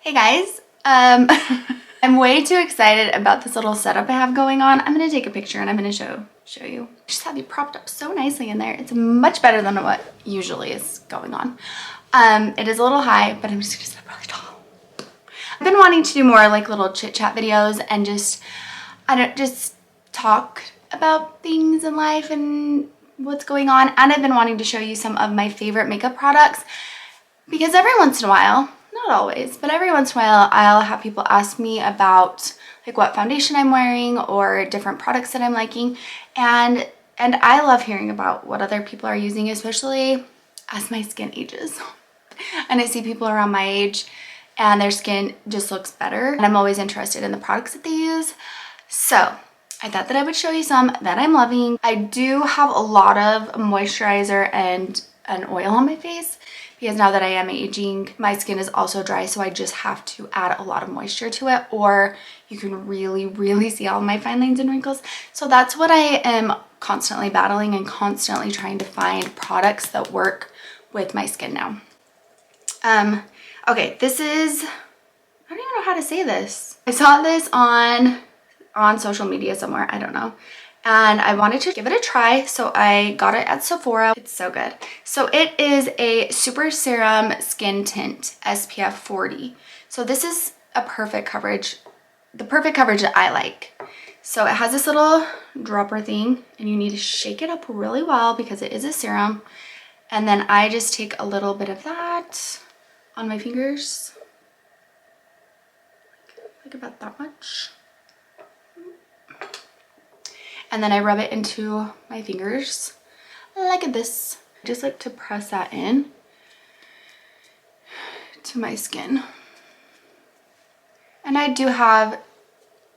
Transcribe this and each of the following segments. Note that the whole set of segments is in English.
Hey guys, I'm way too excited about this little setup I have going on. I'm gonna take a picture and I'm gonna show you. Just have you propped up so nicely in there. It's much better than what usually is going on. It is a little high, but I'm just gonna sit really tall. I've been wanting to do more like little chit chat videos and just talk about things in life and what's going on. And I've been wanting to show you some of my favorite makeup products because every once in a while, not always, but every once in a while I'll have people ask me about like what foundation I'm wearing or different products that I'm liking, and I love hearing about what other people are using, especially as my skin ages. And I see people around my age and their skin just looks better, and I'm always interested in the products that they use. So I thought that I would show you some that I'm loving. I do have a lot of moisturizer and an oil on my face because now that I am aging, my skin is also dry, so I just have to add a lot of moisture to it, or you can really see all my fine lines and wrinkles. So that's what I am constantly battling and constantly trying to find products that work with my skin now. Okay, this is, I don't even know how to say this. I saw this on social media somewhere, I don't know. And I wanted to give it a try, so I got it at Sephora. It's so good. So it is a super serum skin tint, SPF 40. So this is a perfect coverage, the perfect coverage that I like. So it has this little dropper thing and you need to shake it up really well because it is a serum. And then I just take a little bit of that on my fingers, like about that much. And then I rub it into my fingers like this. I just like to press that in to my skin. And I do have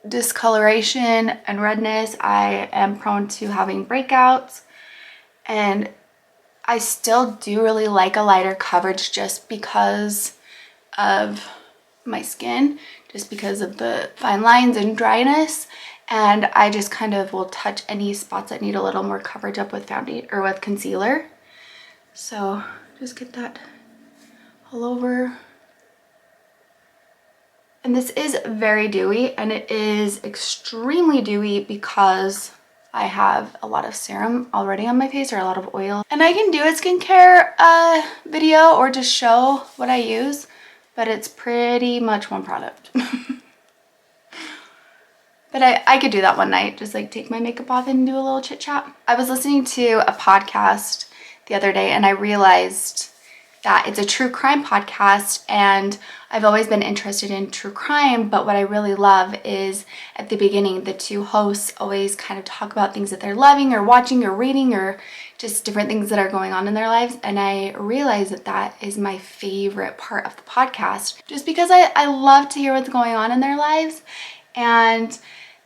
discoloration and redness. I am prone to having breakouts, and I still do really like a lighter coverage just because of my skin, just because of the fine lines and dryness. And I just kind of will touch any spots that need a little more coverage up with foundation or with concealer. So just get that all over. And this is very dewy, and it is extremely dewy because I have a lot of serum already on my face, or a lot of oil. And I can do a skincare video or just show what I use, but it's pretty much one product. But I could do that one night, just like take my makeup off and do a little chit chat. I was listening to a podcast the other day and I realized that it's a true crime podcast, and I've always been interested in true crime, but what I really love is at the beginning, the two hosts always kind of talk about things that they're loving or watching or reading or just different things that are going on in their lives. And I realized that that is my favorite part of the podcast, just because I love to hear what's going on in their lives. And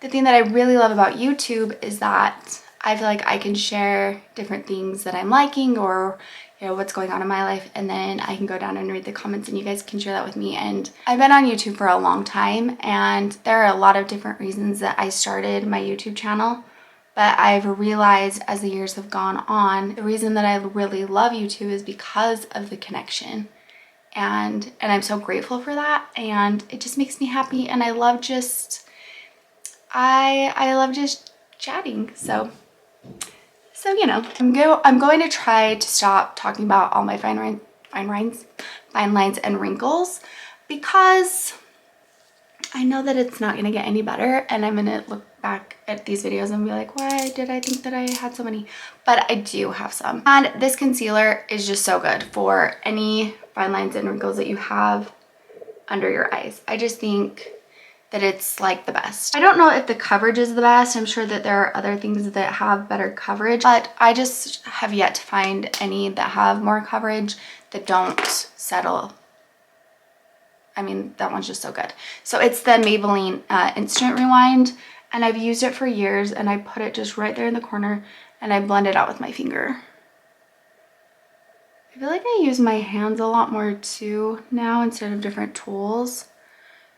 the thing that I really love about YouTube is that I feel like I can share different things that I'm liking, or you know, what's going on in my life, and then I can go down and read the comments and you guys can share that with me. And I've been on YouTube for a long time, and there are a lot of different reasons that I started my YouTube channel, but I've realized as the years have gone on, the reason that I really love YouTube is because of the connection. And I'm so grateful for that, and it just makes me happy, and I love just chatting. So you know, I'm going to try to stop talking about all my fine lines and wrinkles, because I know that it's not gonna get any better, and I'm gonna look back at these videos and be like, why did I think that I had so many? But I do have some. And this concealer is just so good for any fine lines and wrinkles that you have under your eyes. I just think that it's like the best. I don't know if the coverage is the best. I'm sure that there are other things that have better coverage, but I just have yet to find any that have more coverage that don't settle. I mean, that one's just so good. So it's the Maybelline Instant Rewind, and I've used it for years, and I put it just right there in the corner and I blend it out with my finger. I feel like I use my hands a lot more too now instead of different tools.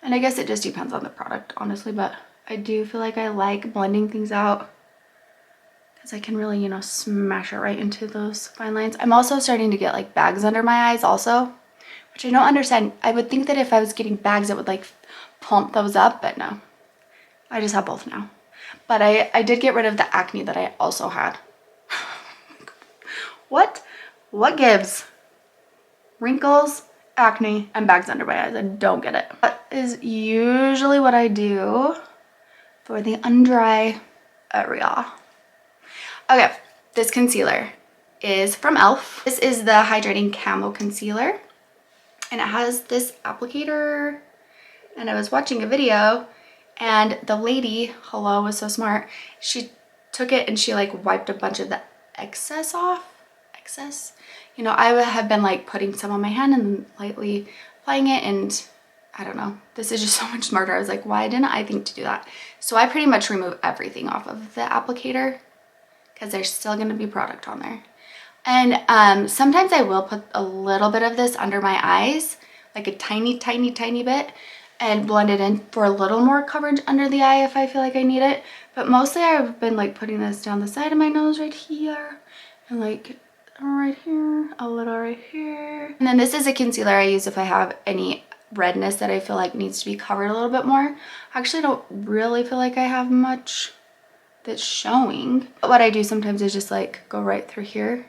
And I guess it just depends on the product, honestly, but I do feel like I like blending things out because I can really, you know, smash it right into those fine lines. I'm also starting to get like bags under my eyes also, which I don't understand. I would think that if I was getting bags, it would like plump those up, but no. I just have both now. But I did get rid of the acne that I also had. What? What gives? Wrinkles, acne, and bags under my eyes. I don't get it. That is usually what I do for the under eye area. Okay, this concealer is from e.l.f. This is the Hydrating Camo Concealer. And it has this applicator. And I was watching a video and the lady, hello, was so smart. She took it and she like wiped a bunch of the excess off. Excess? You know, I have been like putting some on my hand and lightly applying it, and I don't know. This is just so much smarter. I was like, why didn't I think to do that? So I pretty much remove everything off of the applicator because there's still going to be product on there. And sometimes I will put a little bit of this under my eyes, like a tiny, tiny, tiny bit, and blend it in for a little more coverage under the eye if I feel like I need it. But mostly I've been like putting this down the side of my nose right here, and like right here, a little right here. And then this is a concealer I use if I have any redness that I feel like needs to be covered a little bit more. I actually don't really feel like I have much that's showing. But what I do sometimes is just like go right through here,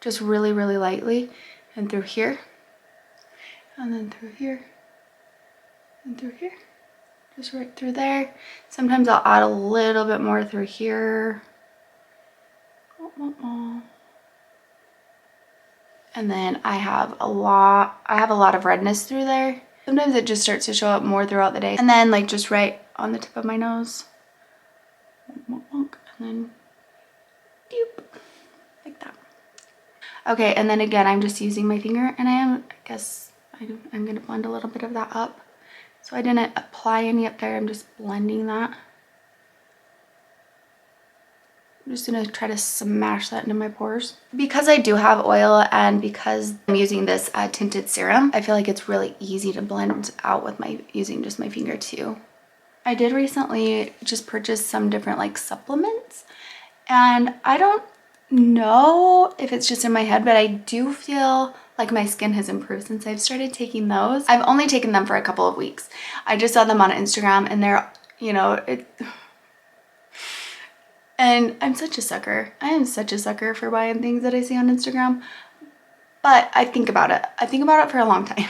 just really, really lightly, and through here, and then through here, and through here, just right through there. Sometimes I'll add a little bit more through here. And then I have a lot of redness through there. Sometimes it just starts to show up more throughout the day. And then like just right on the tip of my nose. And then doop, like that. Okay, and then again, I'm just using my finger, and I guess I'm gonna blend a little bit of that up. So I didn't apply any up there, I'm just blending that. I'm just gonna try to smash that into my pores. Because I do have oil and because I'm using this tinted serum, I feel like it's really easy to blend out with using just my finger too. I did recently just purchase some different like supplements, and I don't know if it's just in my head, but I do feel like my skin has improved since I've started taking those. I've only taken them for a couple of weeks. I just saw them on Instagram, and they're, you know, and I'm such a sucker. I am such a sucker for buying things that I see on Instagram. But I think about it. I think about it for a long time.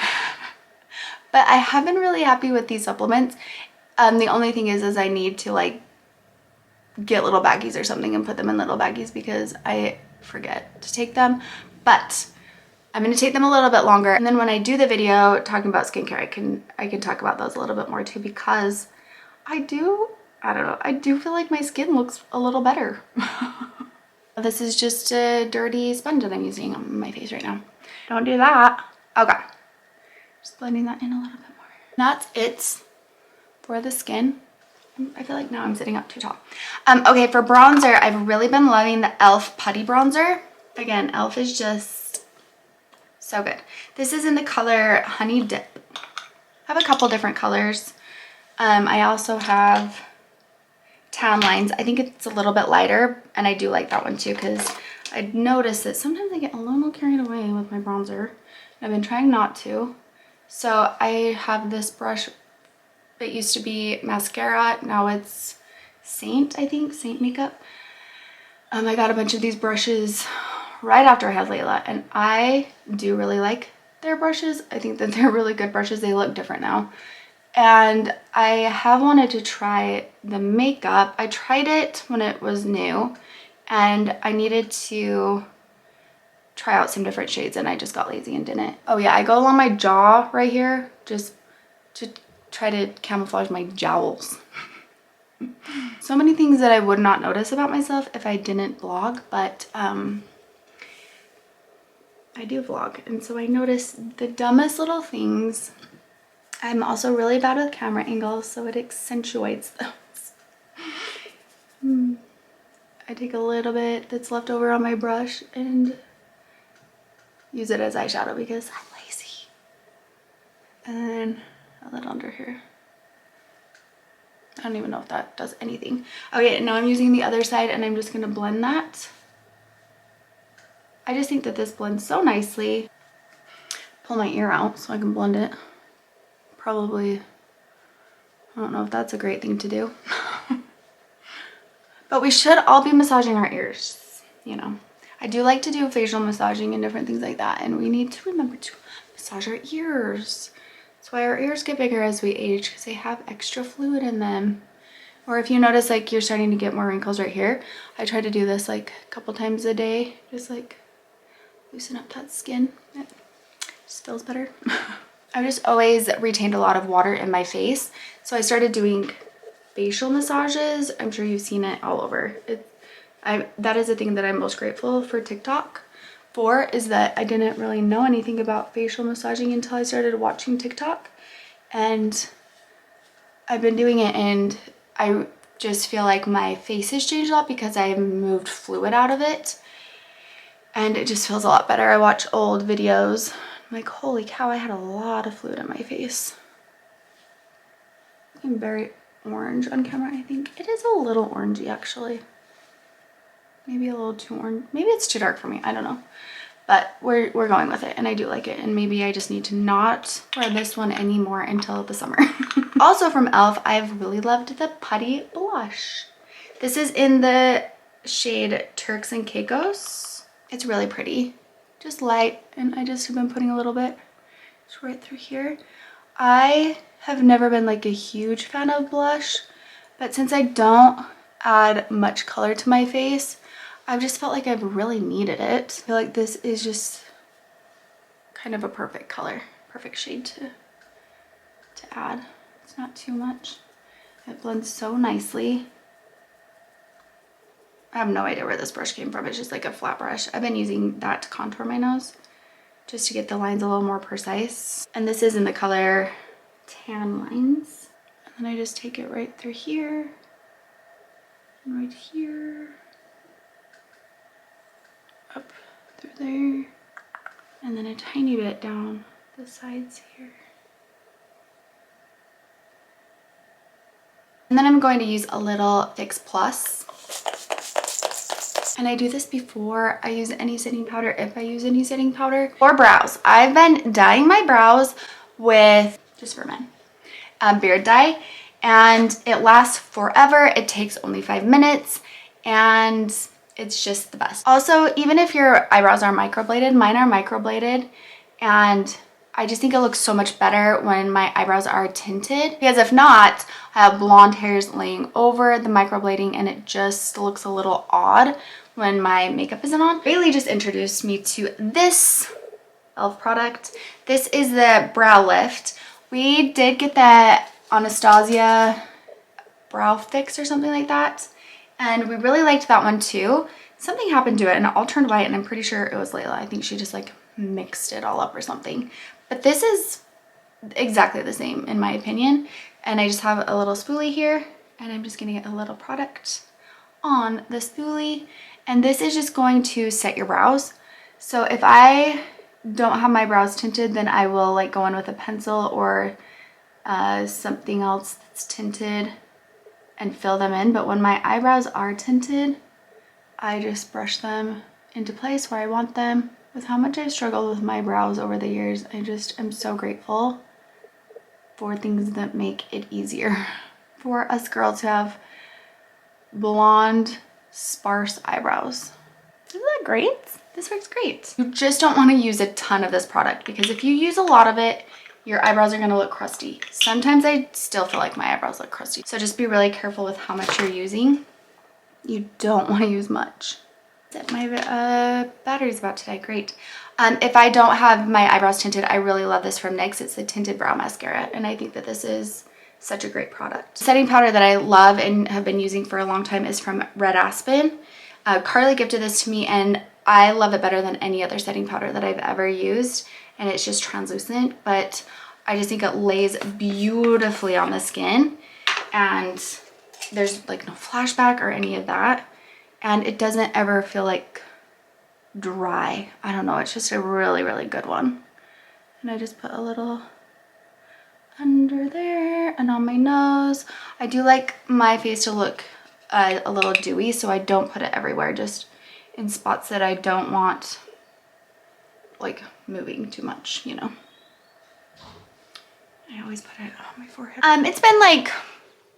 But I have been really happy with these supplements. The only thing is I need to like get little baggies or something and put them in little baggies because I forget to take them. But I'm going to take them a little bit longer. And then when I do the video talking about skincare, I can talk about those a little bit more too, because I don't know, I do feel like my skin looks a little better. This is just a dirty sponge that I'm using on my face right now. Don't do that. Okay. Just blending that in a little bit more. That's it for the skin. I feel like now I'm sitting up too tall. Okay, for bronzer, I've really been loving the e.l.f. Putty Bronzer. Again, e.l.f. is just so good. This is in the color Honey Dip. I have a couple different colors. I also have Tan Lines. I think it's a little bit lighter, and I do like that one too, because I noticed that sometimes I get a little carried away with my bronzer. I've been trying not to. So I have this brush. It used to be mascara, now it's Saint, I think, Saint makeup. I got a bunch of these brushes right after I had Layla, and I do really like their brushes. I think that they're really good brushes. They look different now. And I have wanted to try the makeup. I tried it when it was new, and I needed to try out some different shades, and I just got lazy and didn't. Oh yeah, I go along my jaw right here just to try to camouflage my jowls. So many things that I would not notice about myself if I didn't vlog, but I do vlog, and so I notice the dumbest little things. I'm also really bad with camera angles, so it accentuates those. I take a little bit that's left over on my brush and use it as eyeshadow because I'm lazy. And then a little under here. I don't even know if that does anything. Okay, now I'm using the other side, and I'm just gonna blend that. I just think that this blends so nicely. pull my ear out so I can blend it. Probably, I don't know if that's a great thing to do. But we should all be massaging our ears, you know. I do like to do facial massaging and different things like that, and we need to remember to massage our ears. That's why our ears get bigger as we age, because they have extra fluid in them. Or if you notice like you're starting to get more wrinkles right here, I try to do this like a couple times a day, just like loosen up that skin. It just feels better. I've just always retained a lot of water in my face, so I started doing facial massages. I'm sure you've seen it all over. That is the thing that I'm most grateful for TikTok for, is that I didn't really know anything about facial massaging until I started watching TikTok, and I've been doing it, and I just feel like my face has changed a lot because I moved fluid out of it, and it just feels a lot better. I watch old videos. I'm like, holy cow, I had a lot of fluid in my face. I'm very orange on camera, I think. It is a little orangey, actually. Maybe a little too orange. Maybe it's too dark for me. I don't know. But we're going with it, and I do like it. And maybe I just need to not wear this one anymore until the summer. Also from e.l.f., I've really loved the Putty Blush. This is in the shade Turks and Caicos. It's really pretty. Just light, and I just have been putting a little bit just right through here. I have never been like a huge fan of blush, but since I don't add much color to my face, I've just felt like I've really needed it. I feel like this is just kind of a perfect color, perfect shade to add. It's not too much. It blends so nicely. I have no idea where this brush came from. It's just like a flat brush. I've been using that to contour my nose just to get the lines a little more precise. And this is in the color Tan Lines. And then I just take it right through here and right here, up through there, and then a tiny bit down the sides here. And then I'm going to use a little Fix Plus. And I do this before I use any setting powder, if I use any setting powder. For brows, I've been dyeing my brows with, just for men, beard dye, and it lasts forever. It takes only 5 minutes, and it's just the best. Also, even if your eyebrows are microbladed, mine are microbladed, and I just think it looks so much better when my eyebrows are tinted, because if not, I have blonde hairs laying over the microblading, and it just looks a little odd when my makeup isn't on. Bailey just introduced me to this e.l.f. product. This is the Brow Lift. We did get the Anastasia Brow Fix or something like that, and we really liked that one too. Something happened to it and it all turned white, and I'm pretty sure it was Layla. I think she just like mixed it all up or something. But this is exactly the same in my opinion. And I just have a little spoolie here, and I'm just gonna get a little product on the spoolie. And this is just going to set your brows. So if I don't have my brows tinted, then I will like go in with a pencil or something else that's tinted and fill them in. But when my eyebrows are tinted, I just brush them into place where I want them. With how much I've struggled with my brows over the years, I just am so grateful for things that make it easier for us girls to have blonde, sparse eyebrows. Isn't that great? This works great. You just don't want to use a ton of this product, because if you use a lot of it, your eyebrows are going to look crusty. Sometimes I still feel like my eyebrows look crusty. So just be really careful with how much you're using. You don't want to use much. My battery's about to die. Great. If I don't have my eyebrows tinted, I really love this from NYX. It's the Tinted Brow Mascara, and I think that this is such a great product. Setting powder that I love and have been using for a long time is from Red Aspen. Carly gifted this to me, and I love it better than any other setting powder that I've ever used, and it's just translucent, but I just think it lays beautifully on the skin, and there's like no flashback or any of that, and it doesn't ever feel like dry. I don't know, it's just a really, really good one. And I just put a little under there and on my nose. I do like my face to look a little dewy, so I don't put it everywhere, just in spots that I don't want like moving too much, you know. I always put it on my forehead. It's been like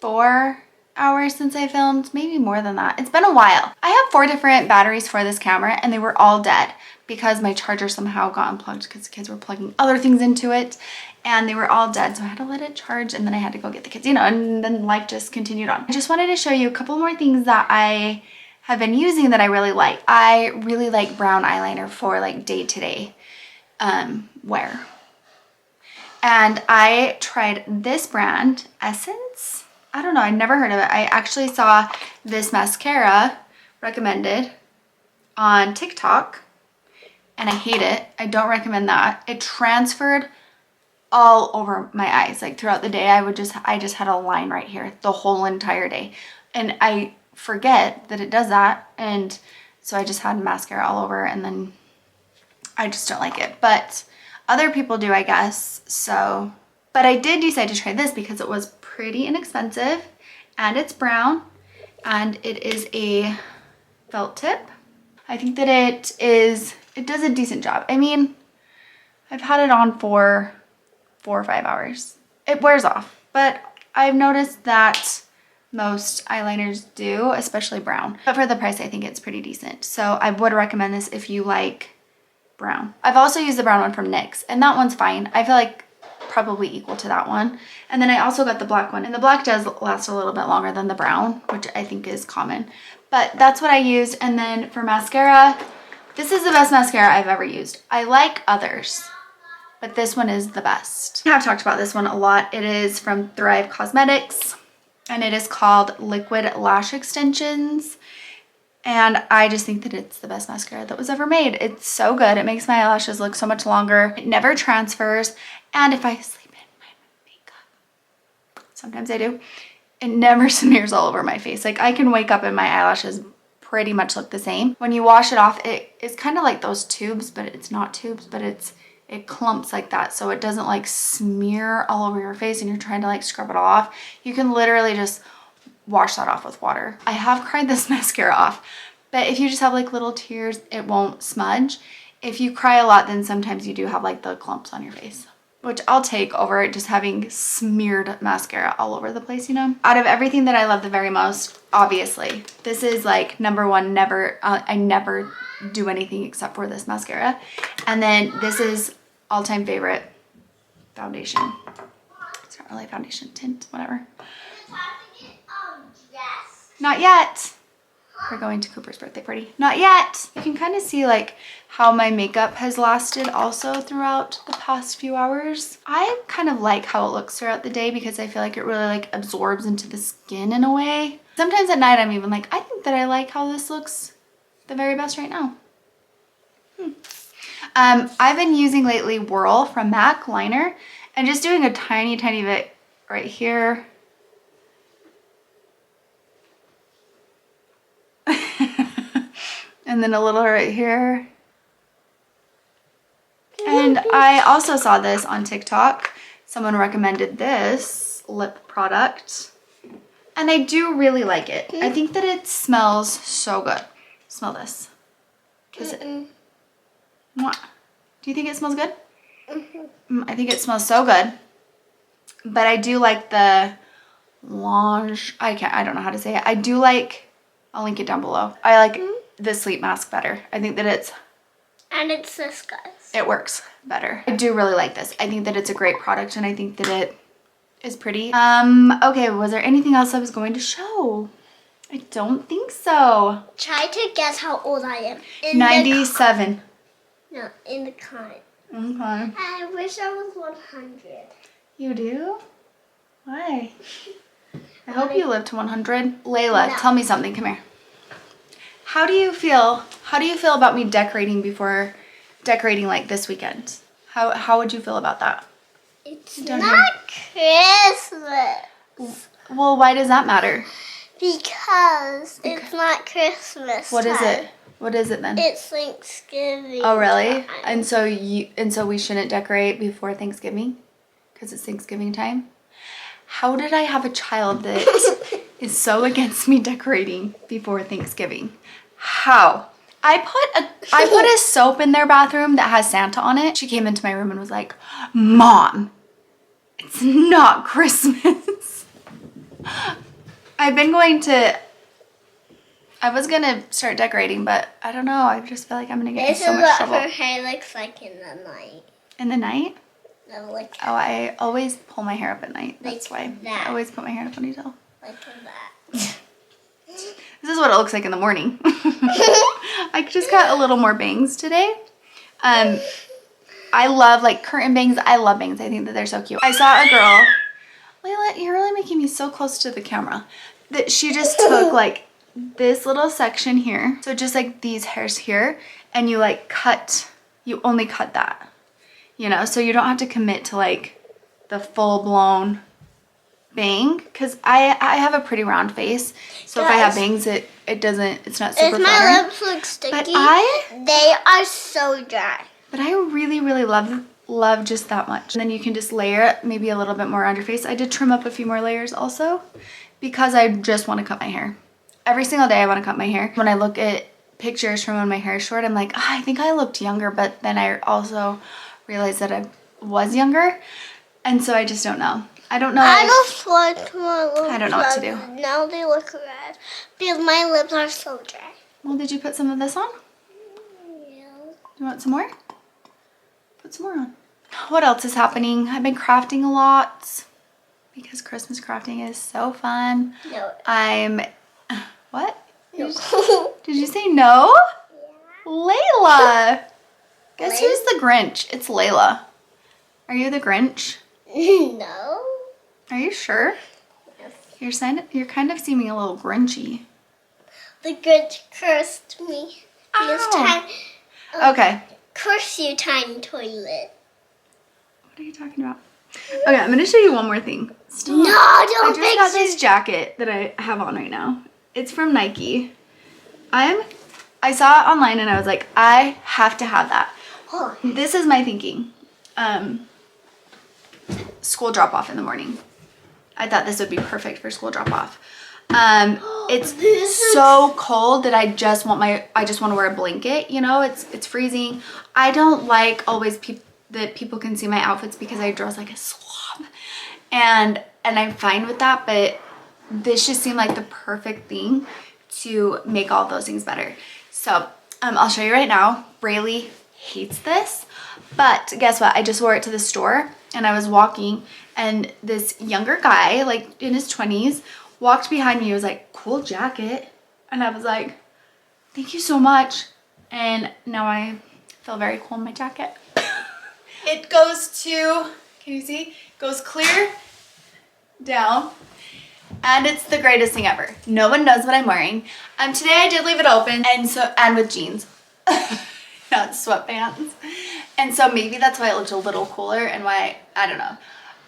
4 hours since I filmed, maybe more than that. It's been a while. I have 4 different batteries for this camera and they were all dead because my charger somehow got unplugged because the kids were plugging other things into it and they were all dead. So I had to let it charge and then I had to go get the kids, you know, and then life just continued on. I just wanted to show you a couple more things that I have been using that I really like. I really like brown eyeliner for like day-to-day wear. And I tried this brand, Essence. I don't know, I never heard of it. I actually saw this mascara recommended on TikTok and I hate it. I don't recommend that. It transferred all over my eyes. Like throughout the day, I just had a line right here the whole entire day. And I forget that it does that. And so I just had mascara all over and then I just don't like it. But other people do, I guess. So, but I did decide to try this because it was pretty inexpensive and it's brown and it is a felt tip. I think that it does a decent job. I mean, I've had it on for 4 or 5 hours. It wears off, but I've noticed that most eyeliners do, especially brown. But for the price, I think it's pretty decent. So I would recommend this if you like brown. I've also used the brown one from NYX and that one's fine. I feel like probably equal to that one. And then I also got the black one and the black does last a little bit longer than the brown, which I think is common. But that's what I used. And then for mascara, this is the best mascara I've ever used. I like others, but this one is the best. I have talked about this one a lot. It is from Thrive Cosmetics and it is called Liquid Lash Extensions. And I just think that it's the best mascara that was ever made. It's so good. It makes my eyelashes look so much longer. It never transfers. And if I sleep in my makeup, sometimes I do, it never smears all over my face. Like I can wake up and my eyelashes pretty much look the same. When you wash it off, it's kind of like those tubes, but it's not tubes, but it clumps like that. So it doesn't like smear all over your face and you're trying to like scrub it off. You can literally just wash that off with water. I have cried this mascara off, but if you just have like little tears, it won't smudge. If you cry a lot, then sometimes you do have like the clumps on your face, which I'll take over it just having smeared mascara all over the place, you know? Out of everything that I love the very most, obviously, this is like number one, never, I never do anything except for this mascara. And then this is all-time favorite foundation. It's not really a foundation, tint, whatever. Not yet. We're going to Cooper's birthday party. Not yet. You can kind of see like how my makeup has lasted also throughout the past few hours. I kind of like how it looks throughout the day because I feel like it really like absorbs into the skin in a way. Sometimes at night I'm even like, I think that I like how this looks the very best right now. I've been using lately Whirl from MAC liner and just doing a tiny bit right here. And then a little right here. And I also saw this on TikTok. Someone recommended this lip product. And I do really like it. I think that it smells so good. Smell this. Kiss it. Mwah. Do you think it smells good? I think it smells so good. But I do like the I don't know how to say it. I do like, I'll link it down below. I like the sleep mask better. I think that and it's this, guys. It works better. I do really like this. I think that it's a great product and I think that it is pretty. Okay, was there anything else I was going to show? I don't think so. Try to guess how old I am. 97. No, in the comment. Okay. I wish I was 100. You do? Why? I hope you live to 100. Layla, tell me something. Come here. How do you feel about me decorating like this weekend? How would you feel about that? It's not Christmas. Well, why does that matter? Because it's not Christmas. What is it? What is it then? It's Thanksgiving. Oh, really? time. And so we shouldn't decorate before Thanksgiving because it's Thanksgiving time? How did I have a child that is so against me decorating before Thanksgiving? How? I put a soap in their bathroom that has Santa on it. She came into my room and was like, Mom, it's not Christmas. I was gonna start decorating, but I don't know. I just feel like I'm gonna get in so much trouble. This is what her hair looks like in the night. In the night? No, like Oh, I always pull my hair up at night. That's like why. that. I always put my hair in a ponytail. like that. This is what it looks like in the morning. I just got a little more bangs today. I love like curtain bangs. I love bangs. I think that they're so cute. I saw a girl. Layla, you're really making me so close to the camera. That she just took like this little section here. So just like these hairs here. And you like you only cut that. You know, so you don't have to commit to like the full blown bang, because I have a pretty round face, so if I have bangs it's not super If my flattering. lips look sticky, But they are so dry. But I really love just that much. And then you can just layer it maybe a little bit more around your face. I did trim up a few more layers also because I just want to cut my hair. Every single day I want to cut my hair. When I look at pictures from when my hair is short, I'm like, I think I looked younger, but then I also realized that I was younger, and so I just don't know. I don't know. I just want my lips. I don't know what to do. Now they look red because my lips are so dry. Well, did you put some of this on? Yeah. You want some more? Put some more on. What else is happening? I've been crafting a lot because Christmas crafting is so fun. No. What? No. Did you say no? Yeah. Layla. Guess who's the Grinch? It's Layla. Are you the Grinch? No. Are you sure? Yes. You're kind of seeming a little grinchy. The Grinch cursed me. Ow. Okay. Curse you, tiny toilet. What are you talking about? Okay, I'm going to show you one more thing. Stop. No, I don't just got this jacket that I have on right now. It's from Nike. I saw it online and I was like, I have to have that. Oh. This is my thinking. School drop off in the morning. I thought this would be perfect for school drop off. It's so cold that I just want to wear a blanket, you know, it's freezing. I don't like always that people can see my outfits because I dress like a slob, and I'm fine with that, but this just seemed like the perfect thing to make all those things better. So I'll show you right now. Braylee hates this, but guess what? I just wore it to the store and I was walking and this younger guy, like in his 20s, walked behind me. He was like, cool jacket. And I was like, thank you so much. And now I feel very cool in my jacket. It goes to, can you see? Goes clear down. And it's the greatest thing ever. No one knows what I'm wearing. Today I did leave it open and with jeans. Not sweatpants. And so maybe that's why it looked a little cooler and why, I don't know.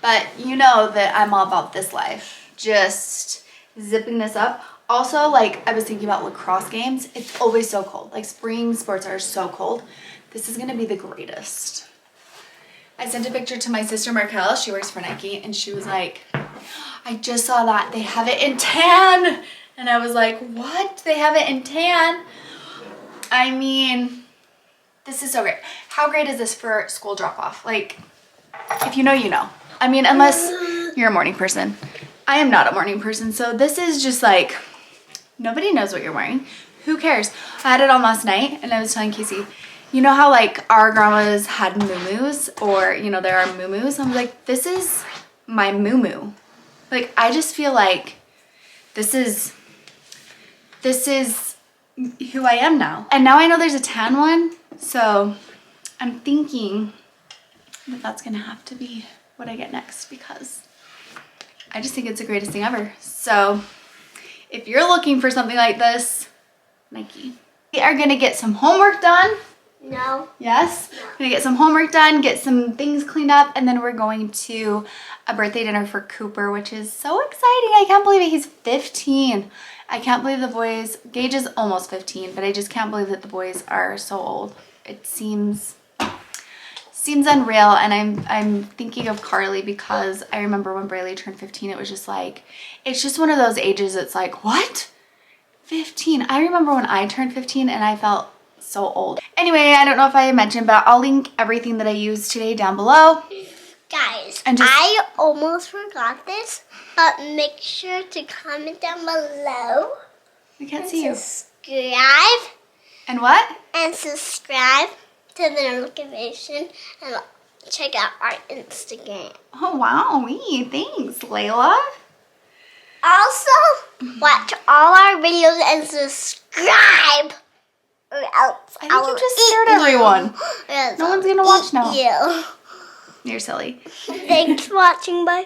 But you know that I'm all about this life. Just zipping this up. Also, like, I was thinking about lacrosse games. It's always so cold. Like, spring sports are so cold. This is gonna be the greatest. I sent a picture to my sister Markel. She works for Nike, and she was like, I just saw that. They have it in tan. And I was like, what? They have it in tan? I mean, this is so great. How great is this for school drop-off? Like, if you know, you know. I mean, unless you're a morning person. I am not a morning person, so this is just like, nobody knows what you're wearing. Who cares? I had it on last night, and I was telling Casey, you know how like our grandmas had muumuus, or you know, there are muumuus? I'm like, this is my muumuu. Like, I just feel like this is who I am now. And now I know there's a tan one, so I'm thinking that that's gonna have to be what I get next because I just think it's the greatest thing ever. So if you're looking for something like this, Nike. We are gonna get some homework done. No. Yes? We're gonna get some homework done, get some things cleaned up, and then we're going to a birthday dinner for Cooper, which is so exciting. I can't believe it. He's 15. I can't believe the boys, Gage is almost 15, but I just can't believe that the boys are so old. It seems unreal, and I'm thinking of Carly because I remember when Braylee turned 15, it was just like, it's just one of those ages. It's like, what? 15. I remember when I turned 15 and I felt so old. Anyway, I don't know if I mentioned, but I'll link everything that I used today down below. Guys, And just, I almost forgot this, but make sure to comment down below. we can't And see you. subscribe. And what? And subscribe to the notification and check out our Instagram. Oh, wow. Thanks, Layla. Also, watch all our videos and subscribe. Or else I think you just scared everyone. No one's going to watch now. You. You're silly. Thanks for watching. Bye.